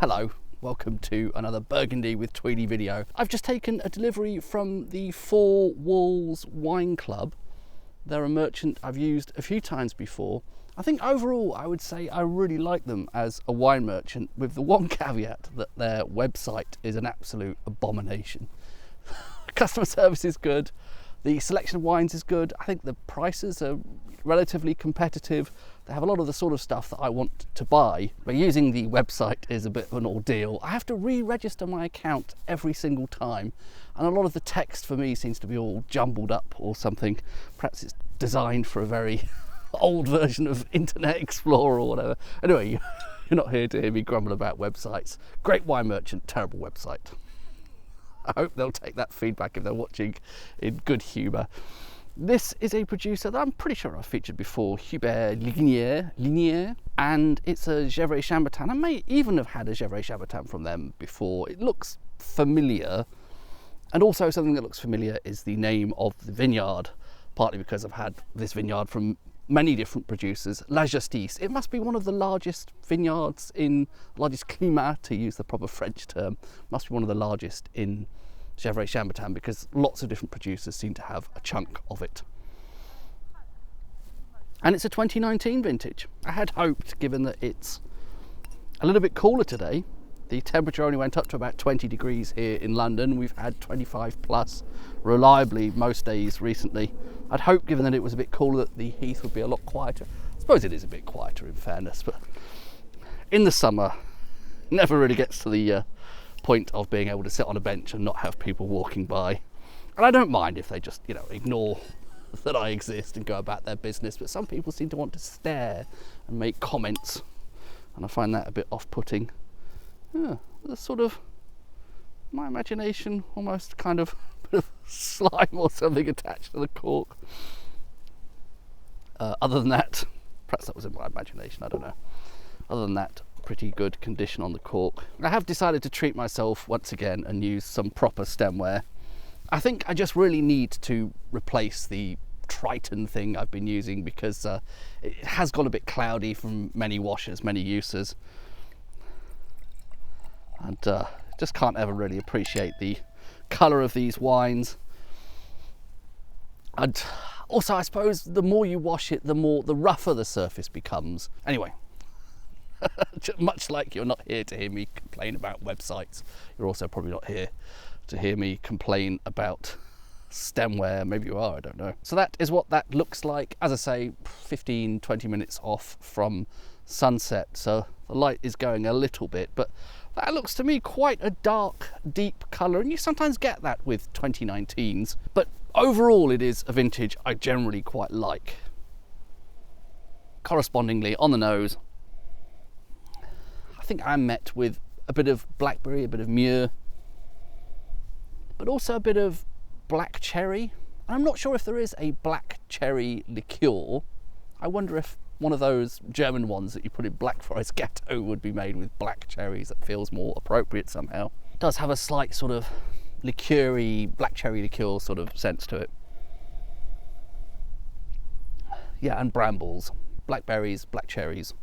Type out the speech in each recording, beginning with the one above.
Hello, welcome to another Burgundy with Tweedy video. I've just taken a delivery from the Four Walls Wine Club. They're a merchant I've used a few times before. I think overall I would say I really like them as a wine merchant, with the one caveat that their website is an absolute abomination. Customer service is good, the selection of wines is good, I think the prices are relatively competitive. They have a lot of the sort of stuff that I want to buy, but using the website is a bit of an ordeal. I have to re-register my account every single time, and a lot of the text for me seems to be all jumbled up or something. Perhaps it's designed for a very old version of Internet Explorer or whatever. Anyway, you're not here to hear me grumble about websites. Great wine merchant, terrible website. I hope they'll take that feedback if they're watching in good humour. This is a producer that I'm pretty sure I've featured before, Hubert Lignier, and it's a Gevrey Chambertin. I may even have had a Gevrey Chambertin from them before. It looks familiar, and also something that looks familiar is the name of the vineyard, partly because I've had this vineyard from many different producers. La Justice, it must be one of the largest vineyards largest climat, to use the proper French term, must be one of the largest in Gevrey Chambertin, because lots of different producers seem to have a chunk of it. And it's a 2019 vintage. I had hoped, given that it's a little bit cooler today, the temperature only went up to about 20 degrees here in London. We've had 25 plus reliably most days recently. I'd hoped, given that it was a bit cooler, that the heath would be a lot quieter. I suppose it is a bit quieter in fairness, but in the summer, never really gets to the point of being able to sit on a bench and not have people walking by. And I don't mind if they just, ignore that I exist and go about their business, but some people seem to want to stare and make comments, and I find that a bit off-putting. There's sort of, my imagination, almost kind of bit of slime or something attached to the cork. Other than that, perhaps that was in my imagination, I don't know. Other than that, pretty good condition on the cork. I have decided to treat myself once again and use some proper stemware. I think I just really need to replace the Triton thing I've been using, because it has gone a bit cloudy from many washers, many uses, and just can't ever really appreciate the colour of these wines. And also, I suppose the more you wash it, the rougher the surface becomes. Anyway, much like you're not here to hear me complain about websites, you're also probably not here to hear me complain about stemware. Maybe you are, I don't know. So that is what that looks like. As I say, 15-20 minutes off from sunset, so the light is going a little bit, but that looks to me quite a dark, deep colour, and you sometimes get that with 2019s, but overall it is a vintage I generally quite like. Correspondingly, on the nose, I think I'm met with a bit of blackberry, a bit of mûr, but also a bit of black cherry. And I'm not sure if there is a black cherry liqueur. I wonder if one of those German ones that you put in Black Forest Gâteau would be made with black cherries. That feels more appropriate somehow. It does have a slight sort of liqueur-y, black cherry liqueur sort of sense to it. Yeah, and brambles, blackberries, black cherries.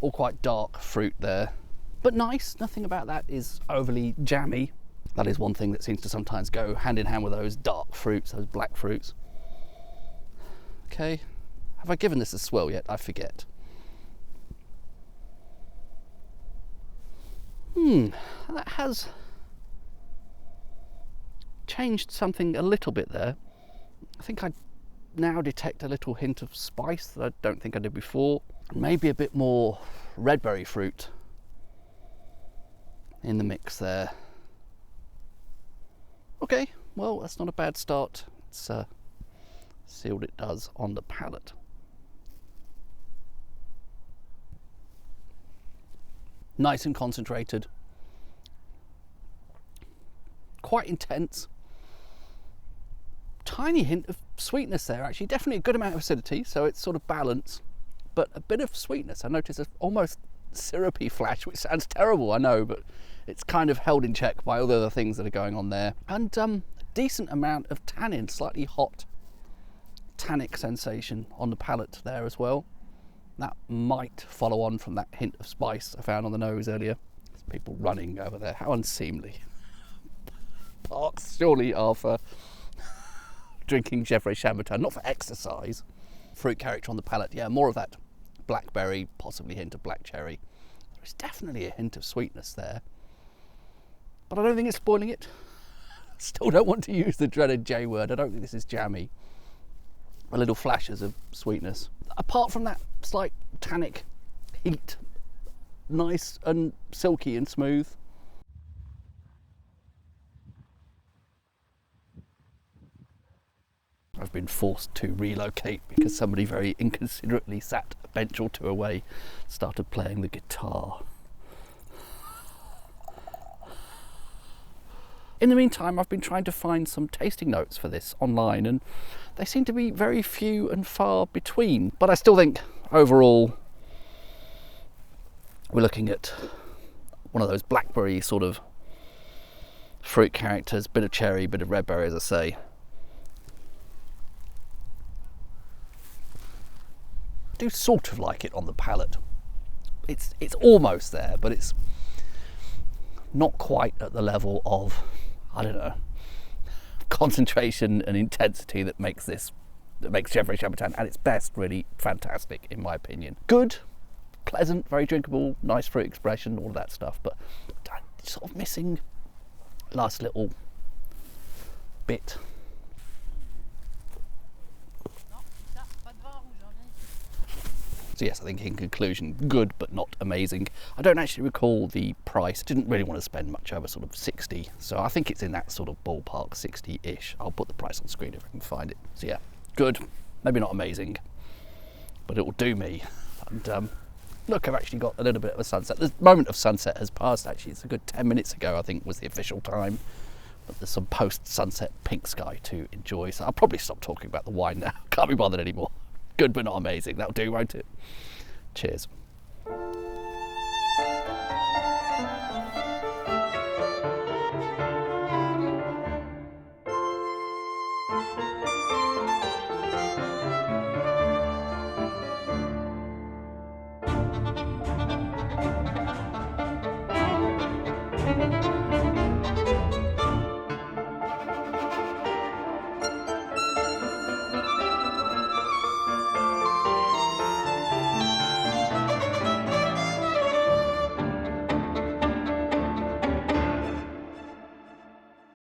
All quite dark fruit there, but nice. Nothing about that is overly jammy. That is one thing that seems to sometimes go hand in hand with those dark fruits, those black fruits. Okay, have I given this a swirl yet? I forget. That has changed something a little bit there. I think I now detect a little hint of spice that I don't think I did before. Maybe a bit more red berry fruit in the mix there. Okay, well, that's not a bad start. Let's see what it does on the palate. Nice and concentrated. Quite intense. Tiny hint of sweetness there, actually. Definitely a good amount of acidity, so it's sort of balanced, but a bit of sweetness. I notice an almost syrupy flash, which sounds terrible, I know, but it's kind of held in check by all the other things that are going on there. And a decent amount of tannin, slightly hot tannic sensation on the palate there as well. That might follow on from that hint of spice I found on the nose earlier. There's people running over there. How unseemly. Parks surely are for drinking Gevrey Chambertin, not for exercise. Fruit character on the palate, yeah, more of that blackberry, possibly a hint of black cherry. There's definitely a hint of sweetness there, but I don't think it's spoiling it. Still don't want to use the dreaded J word. I don't think this is jammy. A little flashes of sweetness. Apart from that slight tannic heat, nice and silky and smooth. I've been forced to relocate because somebody very inconsiderately sat a bench or two away, started playing the guitar. In the meantime, I've been trying to find some tasting notes for this online, and they seem to be very few and far between. But I still think overall we're looking at one of those blackberry sort of fruit characters, bit of cherry, bit of red berry, as I say. I do sort of like it on the palate. It's almost there, but it's not quite at the level of, I don't know, concentration and intensity that makes Gevrey Chambertin at its best really fantastic, in my opinion. Good, pleasant, very drinkable, nice fruit expression, all of that stuff, but sort of missing last little bit. So yes, I think in conclusion, good but not amazing. I don't actually recall the price. Didn't really want to spend much over sort of 60. So I think it's in that sort of ballpark, 60-ish. I'll put the price on screen if I can find it. So yeah, good, maybe not amazing, but it will do me. And look, I've actually got a little bit of a sunset. The moment of sunset has passed actually. It's a good 10 minutes ago, I think was the official time. But there's some post-sunset pink sky to enjoy. So I'll probably stop talking about the wine now. Can't be bothered anymore. Good but not amazing. That'll do, won't it? Cheers.